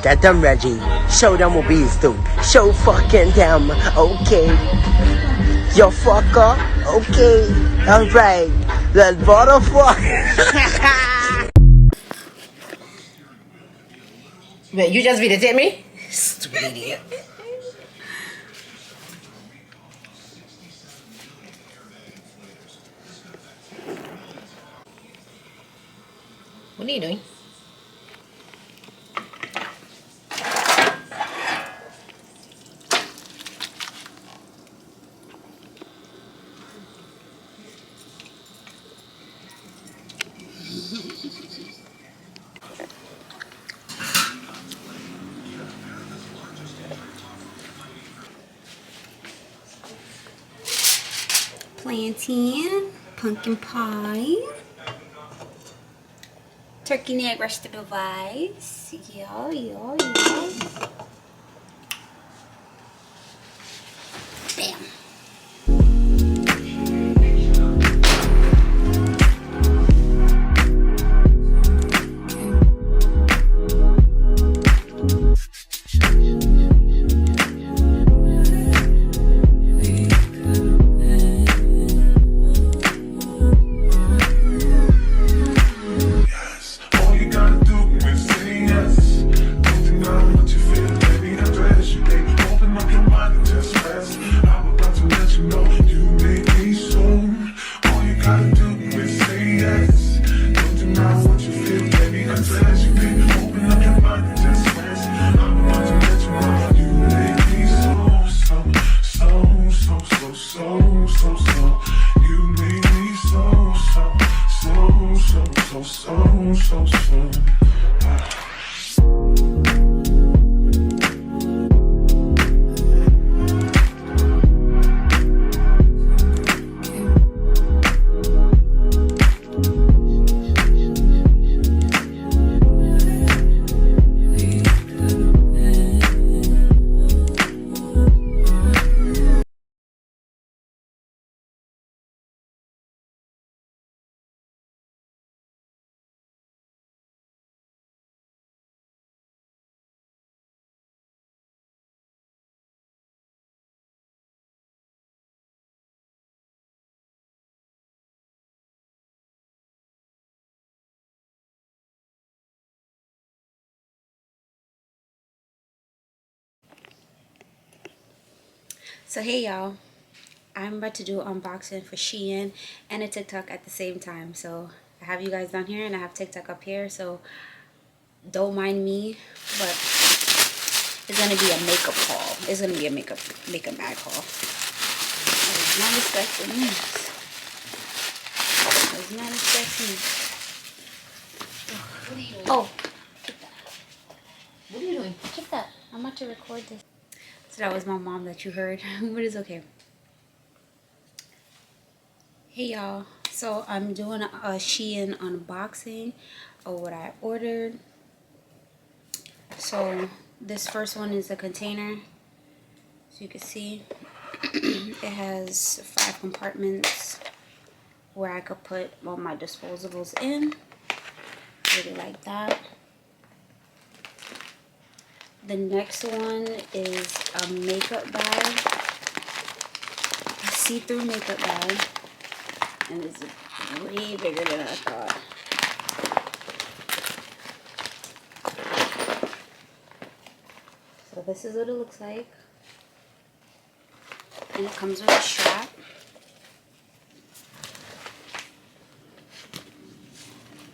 that I'm ready. Show them what we do. Show fucking them, okay. Yo fucker, okay. Alright, that motherfucker. Wait, you just videotaped me? Stupid idiot. What are you doing? Plantain, pumpkin pie, turkey neck vegetable rice. Yeah. Bam. So hey y'all, I'm about to do an unboxing for Shein and a TikTok at the same time. So I have you guys down here and I have TikTok up here, so don't mind me, but it's gonna be a makeup haul. It's gonna be a makeup bag haul. I was not expecting this. I was not expecting this. Oh, check that. What are you doing? Check that. I'm about to record this. So that was my mom that you heard, but it's okay. Hey y'all, so I'm doing a Shein unboxing of what I ordered. So this first one is a container, so you can see it has 5 compartments where I could put all my disposables in. Really like that. The next one is a makeup bag, a see-through makeup bag, and it's way bigger than I thought. So this is what it looks like, and it comes with a strap.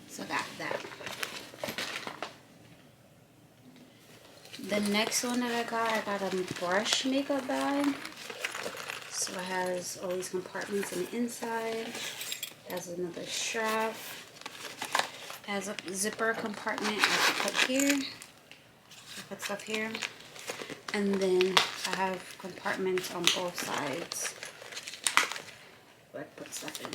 So got that. The next one that I got a brush makeup bag. So it has all these compartments on the inside. It has another strap. It has a zipper compartment I can put here. I put stuff here. And then I have compartments on both sides where I put stuff in.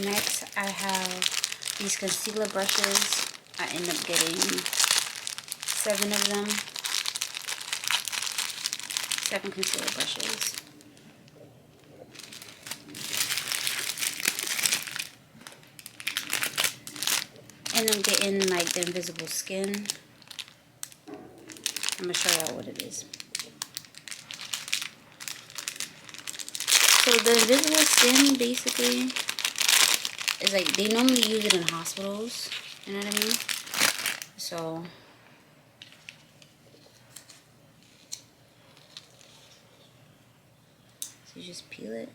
Next, I have these concealer brushes. I end up getting 7 of them. 7 concealer brushes. end up getting like the invisible skin. I'm gonna show y'all what it is. So the invisible skin basically is like, they normally use it in hospitals, you know what I mean? So you just peel it.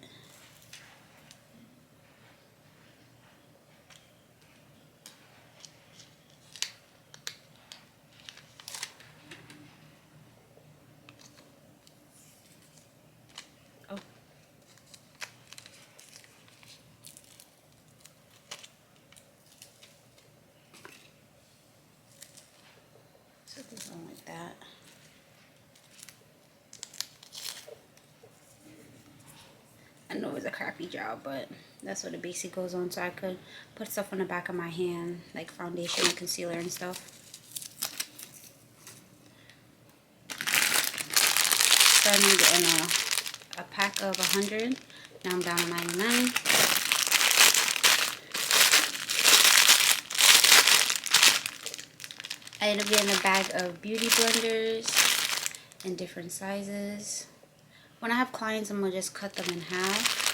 Oh. So it goes on like that. I know it's a crappy job, but that's what it basically goes on, so I could put stuff on the back of my hand, like foundation and concealer and stuff. So I'm getting a pack of 100. Now I'm down to 99. I ended up getting a bag of beauty blenders in different sizes. When I have clients, I'm going to just cut them in half.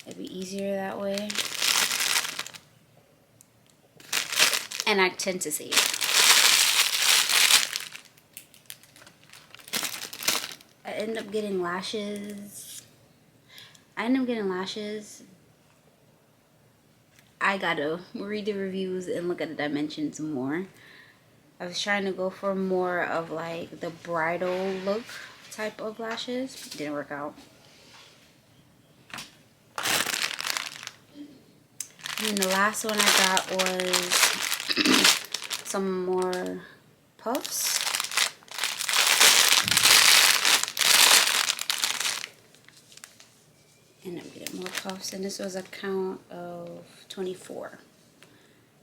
It'd be easier that way. And I tend to save. I end up getting lashes. I gotta read the reviews and look at the dimensions more. I was trying to go for more of like the bridal look type of lashes. Didn't work out. And the last one I got was some more puffs. And I'm getting more puffs, and this was a count of 24.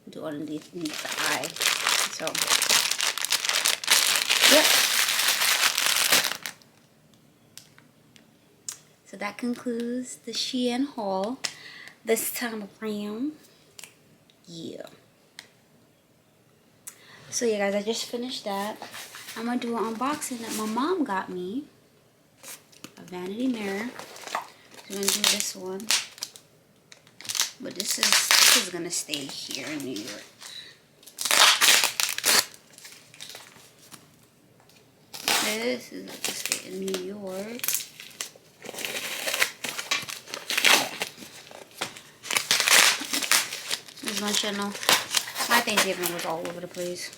Do underneath the eye. So, yep. So that concludes the Shein haul this time around. Yeah. So yeah, guys, I just finished that. I'm gonna do an unboxing that my mom got me. A vanity mirror. I'm gonna do this one, but this is gonna stay here in New York. This is gonna stay in New York. This is my channel. My Thanksgiving was all over the place,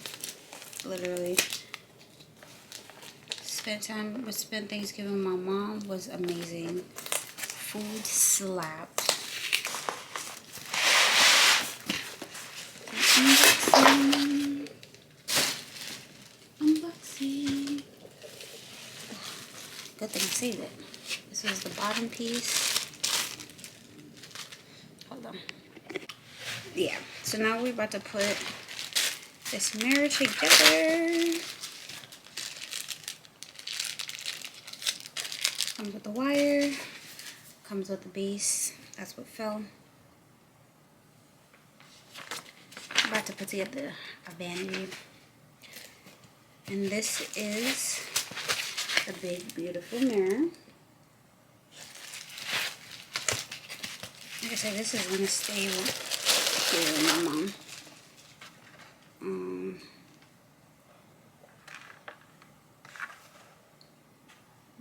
literally. Spent Thanksgiving with my mom was amazing. Food slapped. Unboxing. Good thing I saved it. This is the bottom piece. Hold on. Yeah. So now we're about to put this mirror together. Comes with the wire. Comes with the base. That's what fell. I'm about to put together a vanity. And this is a big, beautiful mirror. Like I said, this is going to stay here with my mom. I'm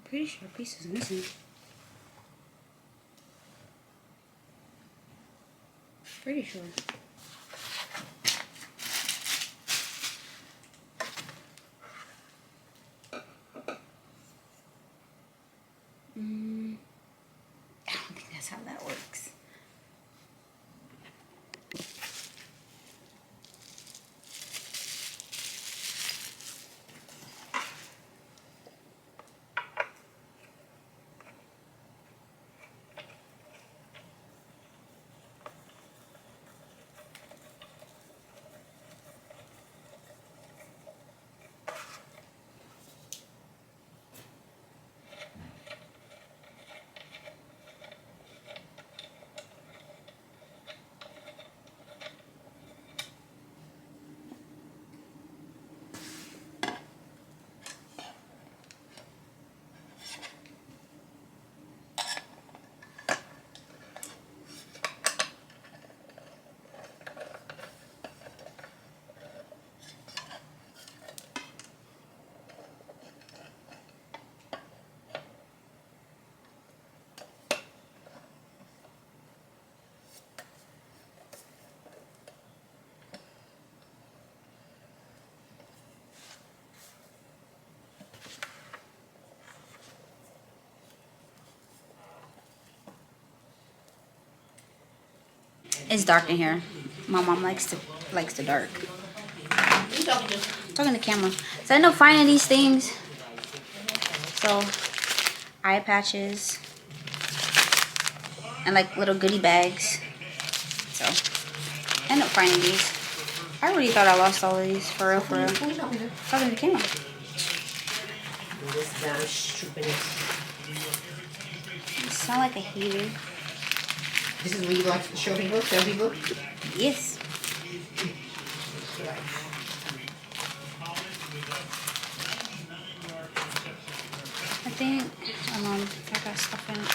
pretty sure a piece is missing. Pretty sure. I don't think that's how that works. It's dark in here. My mom likes the dark. Talking to the camera. So I end up finding these things. So eye patches and like little goodie bags. So I end up finding these. I really thought I lost all of these for real, for real. Talking to the camera. This damn stupidness. You sound like a hater. This is what you like to show people, tell people? Yes. I think I got stuff in it.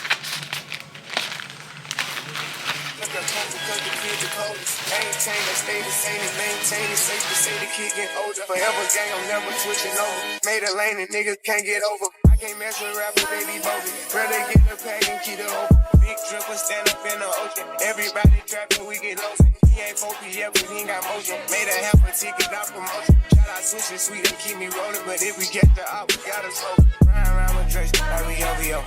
Maintain and stay the same and maintain it. Safe to say the kid get older. Forever gang, I'm never switching over. Made a lane and niggas can't get over. I can't mess with rappers, they be bogus. Rather get the pack and keep it open. Big dripper stand up in the ocean. Everybody trapping, we get lost. He ain't focused yet, but he ain't got motion. Made a half a ticket, not promotion. Shout out switching sweet and keep me rolling. But if we get the op, we gotta slow. Ride around with Drake, like we OVO.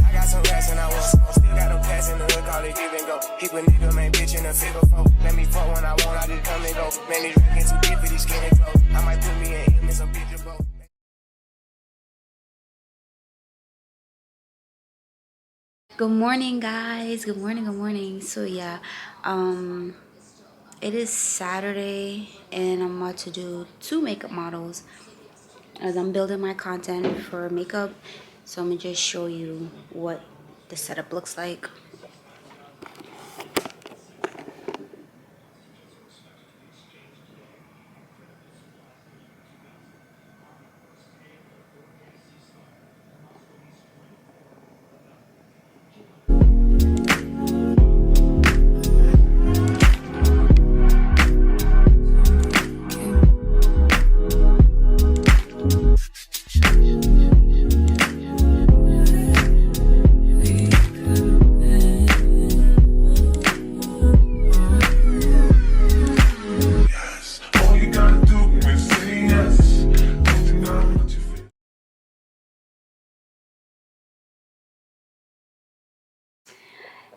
I got some rats and I want some. Still got a pass in the hood, call it give and go. Keep a nigga, man, bitch in a figure four. Let me fuck when I want, I just come and go. Man, these records too deep for these skinny clothes. I might put me in some picture boat. Good morning, guys. Good morning, good morning. So yeah, it is Saturday and I'm about to do 2 makeup models as I'm building my content for makeup. So I'm gonna just show you what the setup looks like.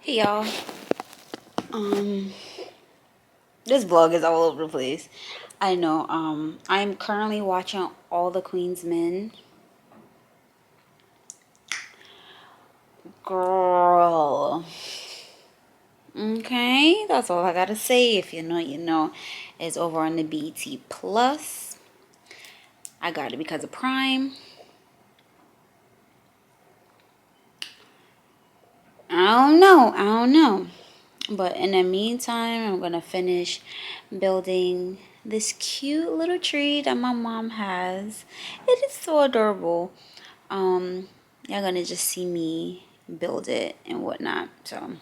Hey y'all, this vlog is all over the place. I know. I'm currently watching All the Queen's Men. Girl, okay, that's all I gotta say. If you know, you know. It's over on the BT Plus. I got it because of Prime. I don't know. But in the meantime, I'm gonna finish building this cute little tree that my mom has. It is so adorable. Y'all gonna just see me build it and whatnot. So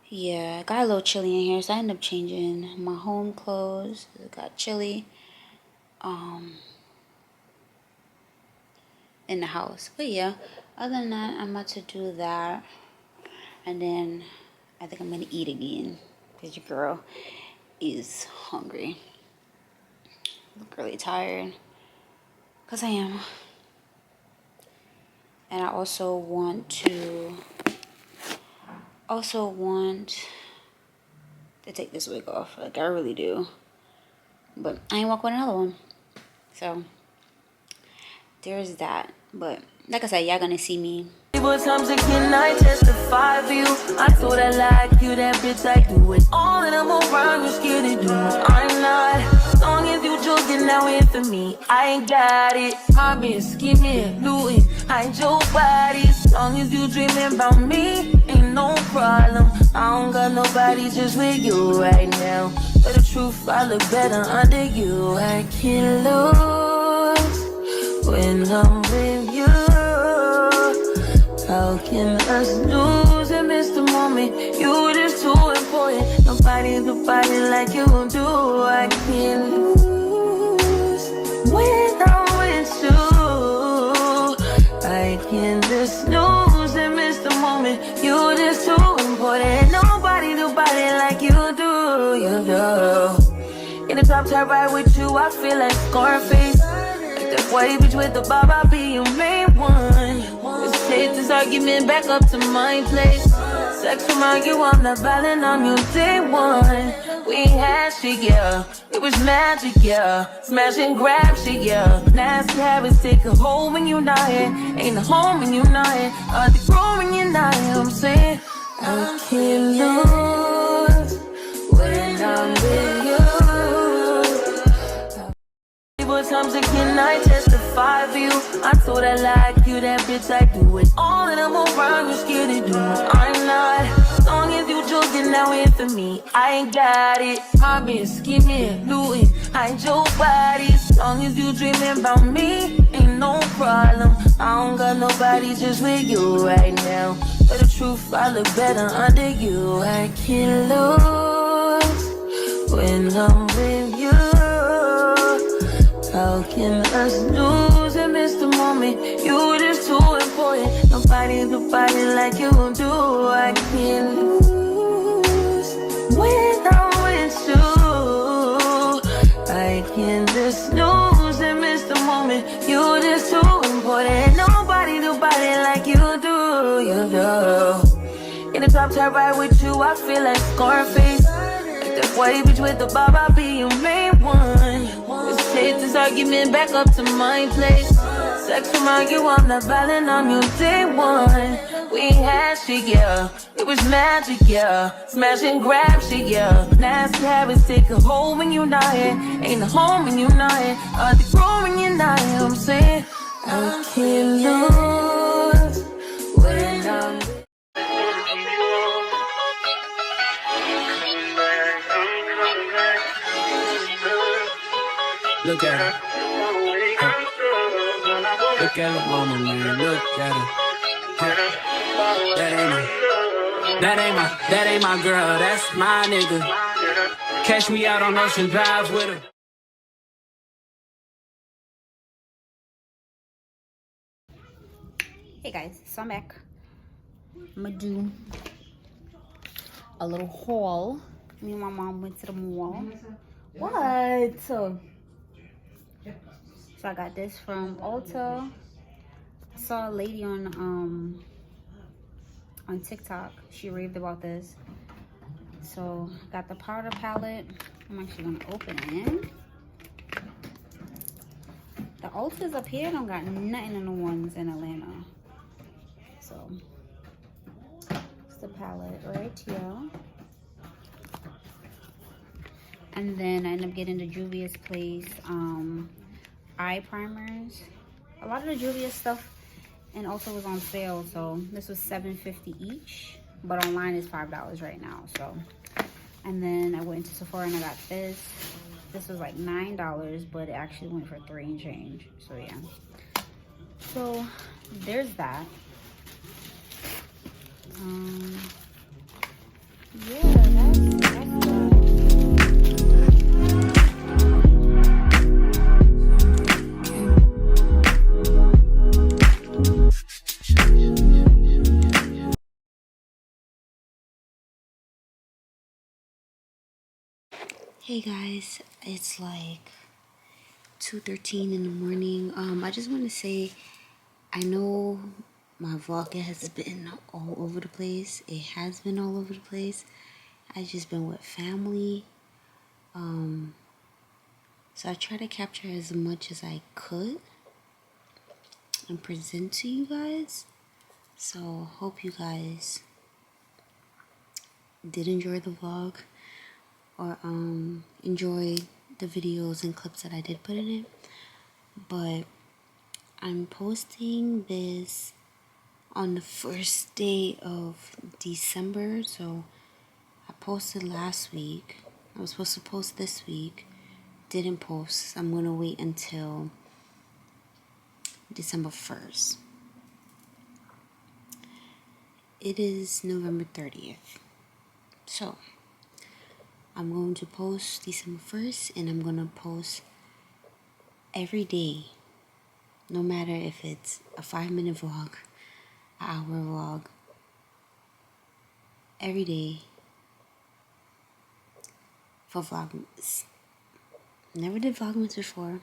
yeah, got a little chilly in here, so I ended up changing my home clothes. It got chilly in the house. But yeah, other than that, I'm about to do that. And then I think I'm going to eat again because your girl is hungry. I look really tired because I am. And I also want to take this wig off. Like I really do. But I ain't walk with another one. So there's that. But like I said, y'all going to see me. What times again I testify for you. I thought I like you, that bitch I do it. All that I'm around, you're scared to do. I'm not. As long as you joking now in for me, I ain't got it. Mobbing, scheming, looting, hide your body. As long as you dreaming about me, ain't no problem. I don't got nobody just with you right now. But the truth, I look better under you. I can't lose when I'm with you. How can us lose and miss the moment? You just too important. Nobody's nobody like you do. I can't lose when I'm with you. I can just lose and miss the moment. You just too important. Nobody like you do. You do. In the top tier ride with you, I feel like Scarface. Like that white bitch with the bob, I'll be your main one. Take this argument back up to my place. Sex remind you I'm not violent on you day one. We had shit, yeah. It was magic, yeah. Smash and grab shit, yeah. Nasty habits take a hold when you're not here. Ain't a home when you're not here. The grown when you're not here. I'm saying I can't lose when I'm with you. What times again I testify for you? I told I like you, that bitch I do it. All that I'm around, you scared to do it. I'm not. As long as you joking now in for me, I ain't got it. I've been scheming, looting, hide your body. As long as you dreaming about me, ain't no problem. I don't got nobody just with you right now. But the truth, I look better under you. I can't lose when I'm with you. How can us lose and miss the moment? You just too important. Nobody do body like you do. I can't lose when I'm with you. I can just lose and miss the moment. You just too important. Nobody do body like you do. You do. In the top tier ride with you, I feel like Scarface. Like that white bitch with the bob, I'll be your main one. Let's take this argument back up to my place. Sex remind you I'm not violent on you day one. We had shit, yeah. It was magic, yeah. Smash and grab shit, yeah. Nasty habits take a hold when you're not here. Ain't a home when you're not here. The grown when you're not here. I'm saying I can't lose when I'm. Look at her. Look at her mama, man. Look at her. That ain't my girl. That's my nigga. Catch me out on Ocean Drive with her. Hey guys, so I'm back. I'm gonna do a little haul. Me and my mom went to the mall. What? So I got this from Ulta. I saw a lady on TikTok. She raved about this. So got the powder palette. I'm actually gonna open it. The Ultas up here don't got nothing in the ones in Atlanta. So it's the palette right here. And then I ended up getting the Juvia's Place eye primers. A lot of the Juvia's stuff and also was on sale, so this was $7.50 each, but online is $5 right now. So, and then I went into Sephora and I got this. This was like $9, but it actually went for $3 and change. So yeah. So there's that. Yeah, that's that. Hey guys, it's like 2:13 in the morning. I just want to say, I know my vlog has been all over the place. It has been all over the place. I just been with family. So I try to capture as much as I could and present to you guys. So hope you guys did enjoy the vlog or enjoy the videos and clips that I did put in it. But I'm posting this on the first day of December. So I posted last week. I was supposed to post this week. Didn't post. I'm gonna wait until December 1st. It is November 30th. So I'm going to post December 1st, and I'm gonna post every day, no matter if it's a 5-minute vlog, an hour vlog, every day for Vlogmas. Never did Vlogmas before,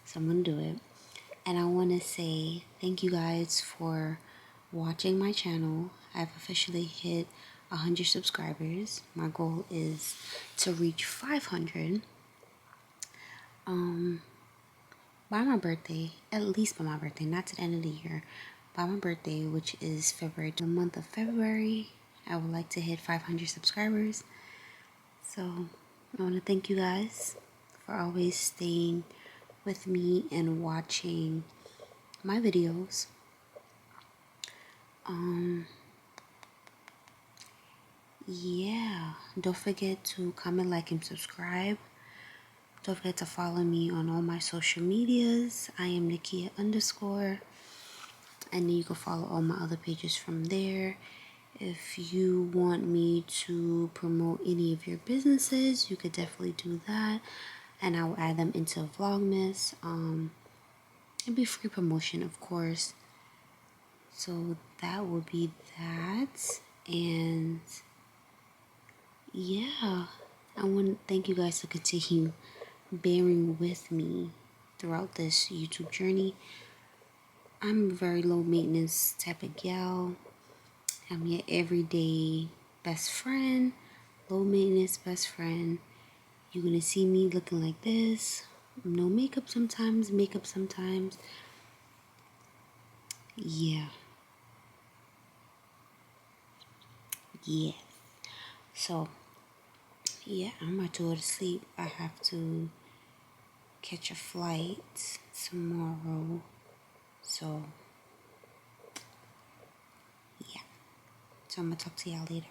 so I'm gonna do it. And I want to say thank you guys for watching my channel. I've officially hit 100 subscribers. My goal is to reach 500 by my birthday, at least by my birthday, not to the end of the year. By my birthday, which is February, the month of February, I would like to hit 500 subscribers. So I want to thank you guys for always staying with me and watching my videos. Yeah, don't forget to comment, like, and subscribe. Don't forget to follow me on all my social medias. I am Nikia _ and you can follow all my other pages from there. If you want me to promote any of your businesses, you could definitely do that, and I will add them into Vlogmas. It'd be free promotion, of course. So that will be that. And yeah, I want to thank you guys to continue bearing with me throughout this YouTube journey. I'm a very low maintenance type of gal. I'm your everyday best friend, low maintenance best friend. You're gonna see me looking like this. No makeup sometimes, makeup sometimes. Yeah. Yeah. So, yeah, I'm about to go to sleep. I have to catch a flight tomorrow. So, yeah. So I'm gonna talk to y'all later.